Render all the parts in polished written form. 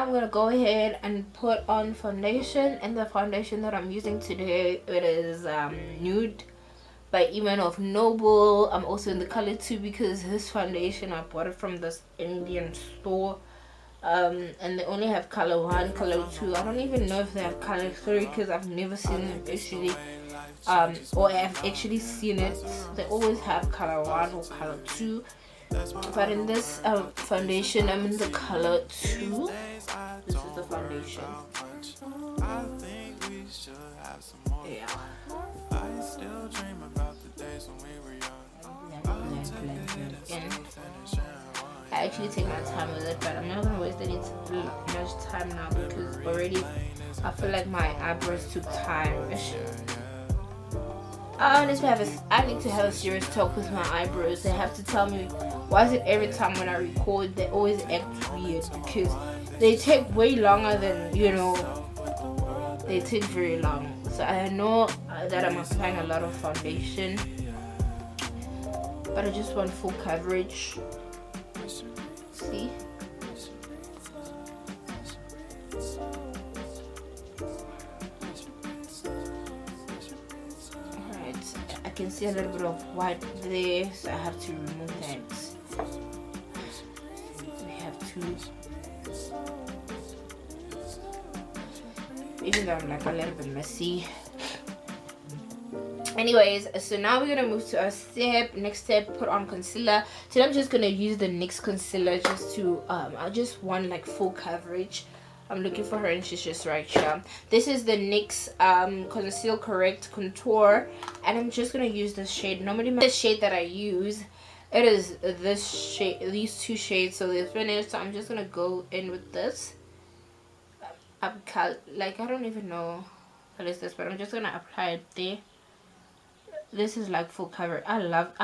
I'm gonna go ahead and put on foundation, and the foundation that I'm using today, it is Nude by Iman of Noble. I'm also in the color 2 because this foundation I bought it from this Indian store, and they only have color 1, color 2. I don't even know if they have color 3 because I've never seen them actually, or I've actually seen it. They always have color 1 or color 2, but in this foundation I'm in the color 2. This is the foundation. Yeah. I actually take my time with it, but I'm not gonna waste any much time now because already I feel like my eyebrows took time. I need to have a serious talk with my eyebrows. They have to tell me why is it every time when I record they always act weird, because they take way longer than, you know, they take very long. So I know that I'm applying a lot of foundation, but I just want full coverage. See? Alright, I can see a little bit of white there, so I have to remove that. We have to, even though I'm like a little bit messy. Anyways, so now we're gonna move to our next step, put on concealer. So I'm just gonna use the NYX concealer just to I just want like full coverage. I'm looking for her and she's just right here. This is the NYX Conceal Correct Contour, and I'm just gonna use this shade. Normally the shade that I use, it is this shade, these two shades, so they're finished. So I'm just gonna go in with this. Like I don't even know what is this, but I'm just gonna apply it there. This is like full cover. I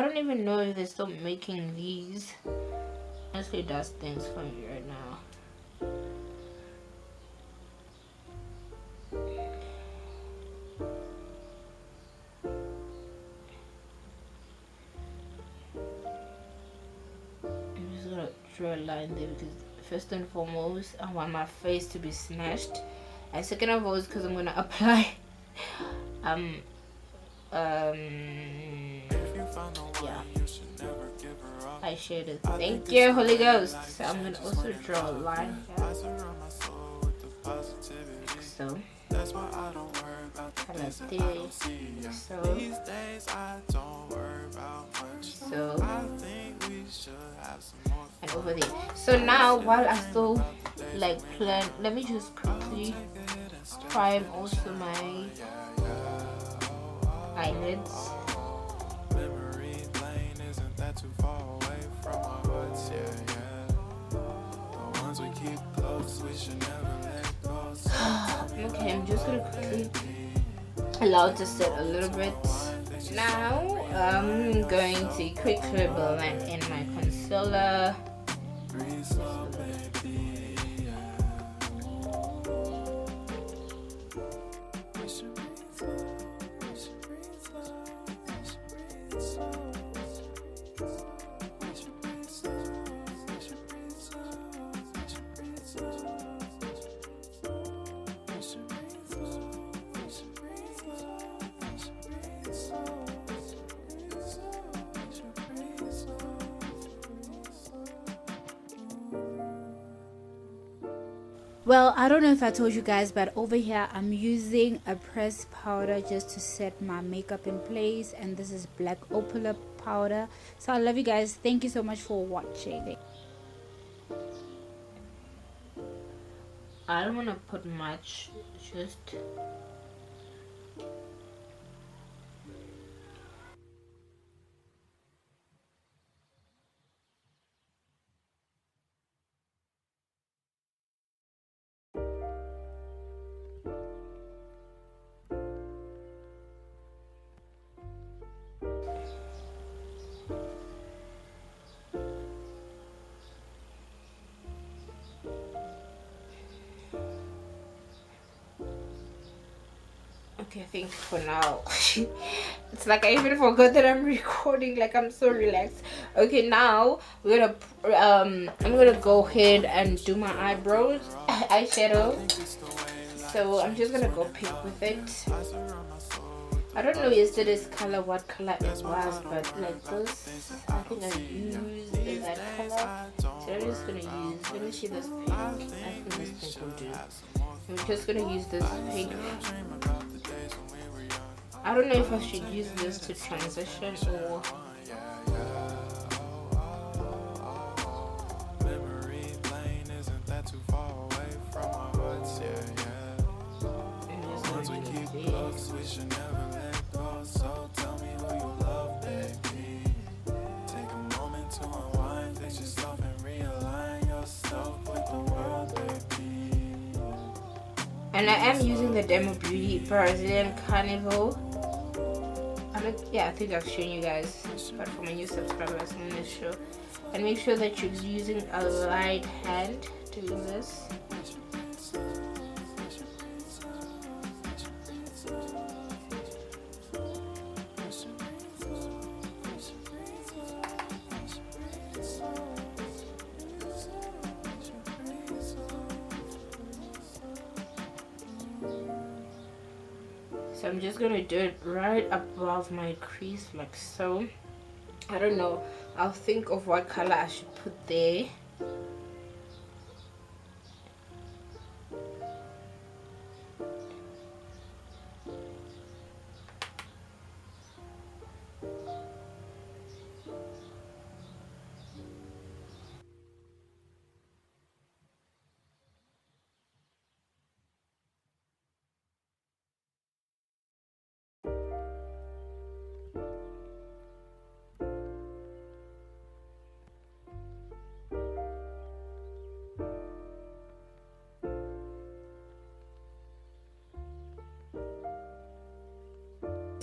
don't even know if they're still making these. Honestly, does things for me right now. I'm just gonna draw a line there because first and foremost I want my face to be snatched, and second of all is because I'm gonna apply yeah, eyeshadow. Thank you, Holy Ghost. So I'm gonna also draw a line here. So and over there. So now while I still like plan, let me just quickly prime also my eyelids. Okay, I'm just gonna quickly allow it to set a little bit. Now I'm going to quickly blend in my concealer. Well, I don't know if I told you guys, but over here I'm using a pressed powder just to set my makeup in place, and this is black opal powder. So I love you guys. Thank you so much for watching. I don't want to put much, just okay. I think for now it's like I even forgot that I'm recording. Like I'm so relaxed. Okay, now we're gonna I'm gonna go ahead and do my eyebrows. eyeshadow, so I'm just gonna go pink with it. I don't know yesterday's color what color it was, but like this, I think I used that color. So I'm just gonna use, let me see this pink. I think this pink will do. I'm just gonna use this pink. I don't know if I should use this to transition or we should never let go. So tell me who you love, baby. Take a moment to unwind, fix yourself and realign yourself with the world, baby. And I am using the Demo Beauty Brazilian Carnival. I think I've shown you guys, but for my new subscribers, I'm gonna show. And make sure that you're using a light hand doing this. So I'm just gonna do it right above my crease like so. I don't know, I'll think of what color I should put there.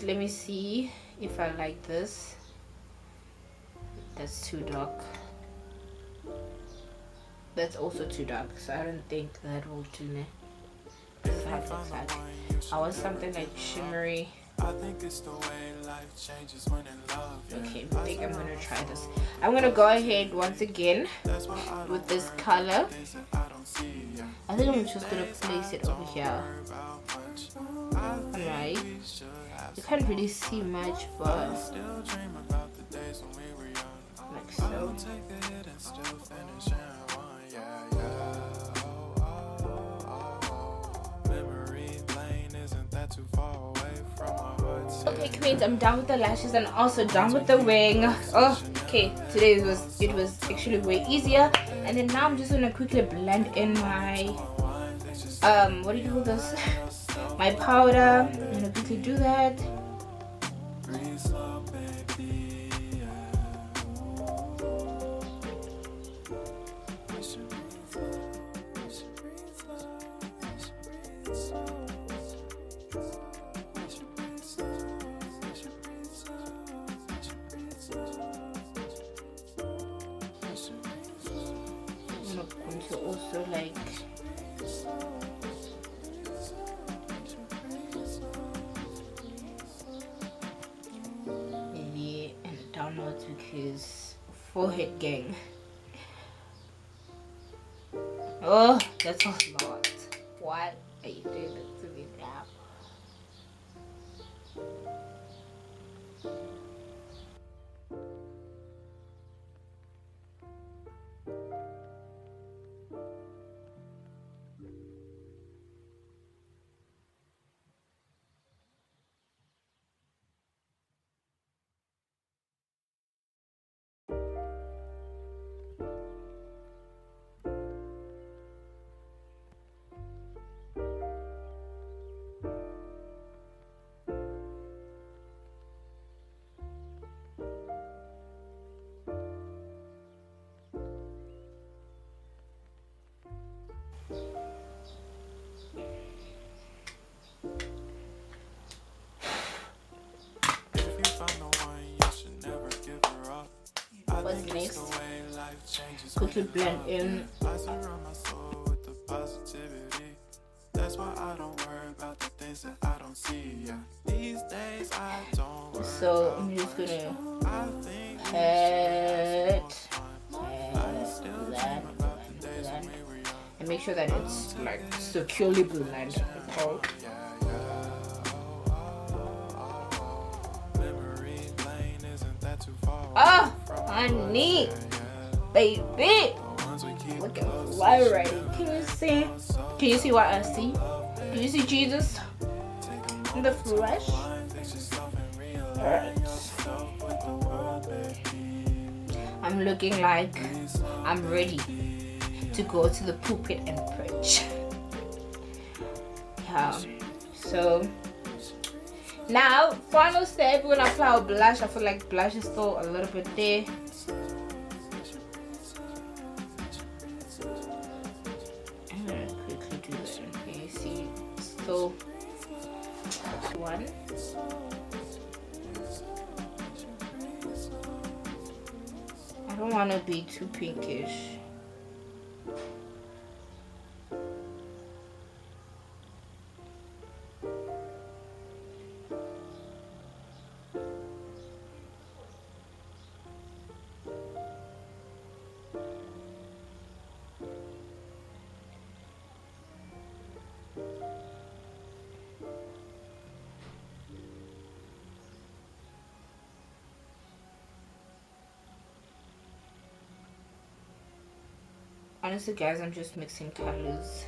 Let me see if I like this. That's too dark. That's also too dark, so I don't think that will do me. I want something like shimmery. I think it's the way life changes when in love. Okay, I think I'm gonna try this. I'm gonna go ahead once again with this color. I think I'm just gonna place it over here. Alright. You can't really see much, but like so. Okay, queens, I'm done with the lashes and also done with the wing. Oh, okay, today it was actually way easier. And then now I'm just gonna quickly blend in my what do you call this? My powder. I'm gonna quickly do that. I'm going to also like maybe and downwards because forehead gang. Oh, that's a lot. Why are you doing that to me now? What's next? Quickly blend in. That's why I don't worry about the things that I don't see. These days I don't. So I'm just gonna and make sure that it's like securely blended. Oh. Oh, honey, baby, looking fly already. Can you see? Can you see what I see? Can you see Jesus in the flesh? Alright. I'm looking like I'm ready to go to the pulpit and preach. Yeah. So now, final step, we're gonna apply our blush. I feel like blush is still a little bit there. I'm gonna quickly do that. Okay, you see, still one. I don't want to be too pinkish. Honestly, guys, I'm just mixing colors.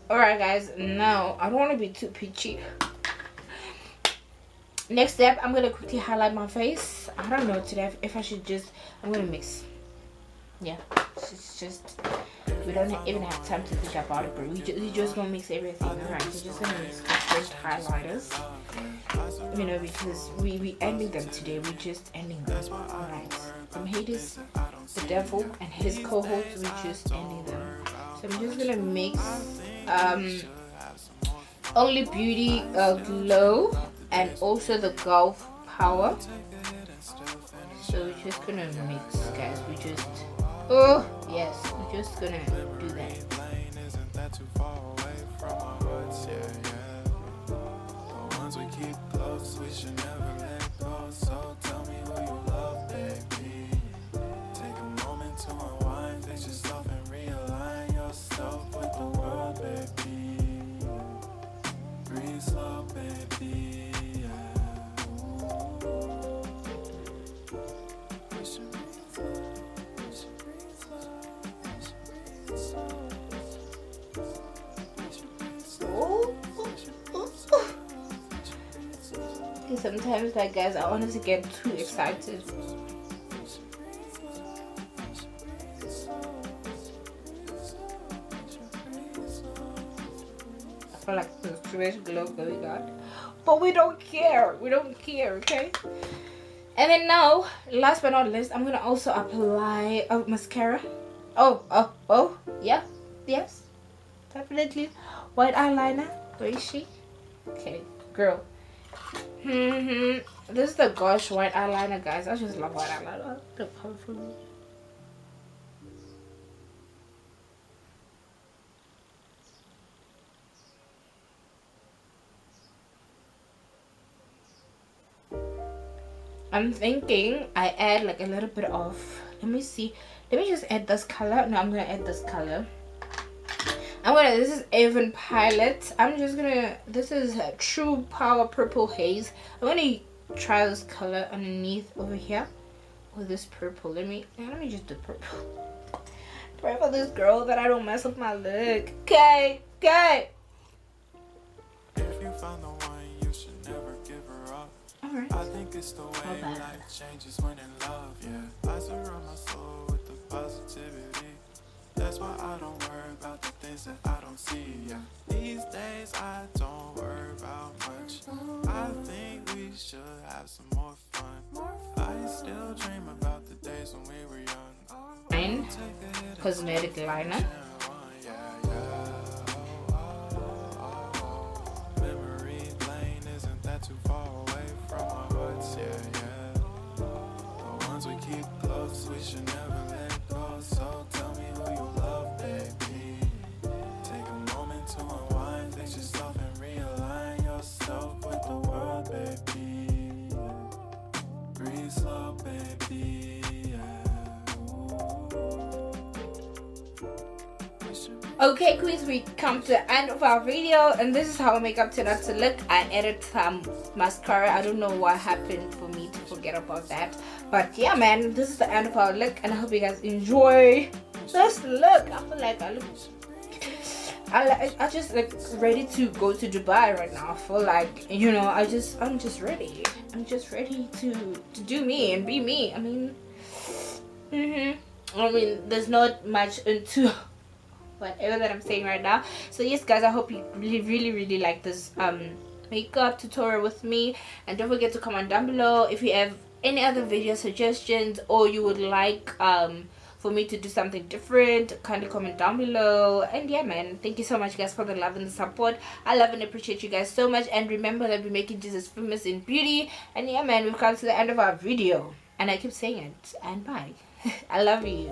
Alright, guys, now I don't want to be too peachy. Next step, I'm gonna quickly highlight my face. I don't know today if I should just, I'm gonna mix. Yeah, it's just, we don't even have time to think about it, but we just gonna mix everything. Alright, we're just gonna mix different highlighters, you know, because we ending them today. We just ending them. Alright, some haters, the devil and his cohorts, we just ending them. So I'm just gonna mix Only Beauty Glow and also the Gulf Power. So we're just gonna mix, guys. We just, oh yes, we're just gonna do that. Sometimes, like, guys, I honestly get too excited. I feel like there's too much glow going on, but we don't care. We don't care, okay? And then now, last but not least, I'm gonna also apply mascara. Oh, yeah, yes, definitely. White eyeliner. Where is she? Okay, girl. This is the Gosh white eyeliner, guys. I just love white eyeliner. The colorful. I'm thinking I add like a little bit of, let me see, let me just add this color. No, I'm gonna add this color. This is Avon Pilot. I'm just gonna, this is a True Power Purple Haze. I'm gonna try this color underneath over here with this purple. Let me just do purple. Pray for this girl that I don't mess up my look. Okay. If you find the one, you should never give her up. Alright. I think it's the way life changes when in love, yeah. I surround my soul with the positivity. That's why I don't worry about the things that I don't see, yeah. These days I don't worry about much. I think we should have some more fun. I still dream about the days when we were young. Cosmetic liner. Memory lane isn't that too far away from our hearts, yeah. The ones we keep close, we should never let go. So tell me who you love, baby. Take a moment to unwind. Okay, queens, we come to the end of our video, and this is how makeup turned out to look. I added some mascara. I don't know what happened for me to forget about that, but yeah, man, this is the end of our look, and I hope you guys enjoy this look. I feel like I just like ready to go to Dubai right now. I feel like, you know, I'm just ready. I'm just ready to do me and be me. I mean, there's not much into whatever that I'm saying right now. So yes, guys, I hope you really like this makeup tutorial with me, and don't forget to comment down below if you have any other video suggestions, or you would like for me to do something different. Kindly comment down below. And yeah, man, thank you so much, guys, for the love and the support. I love and appreciate you guys so much, and remember that we're making Jesus famous in beauty. And yeah, man, we've come to the end of our video, and I keep saying it, and bye. I love you.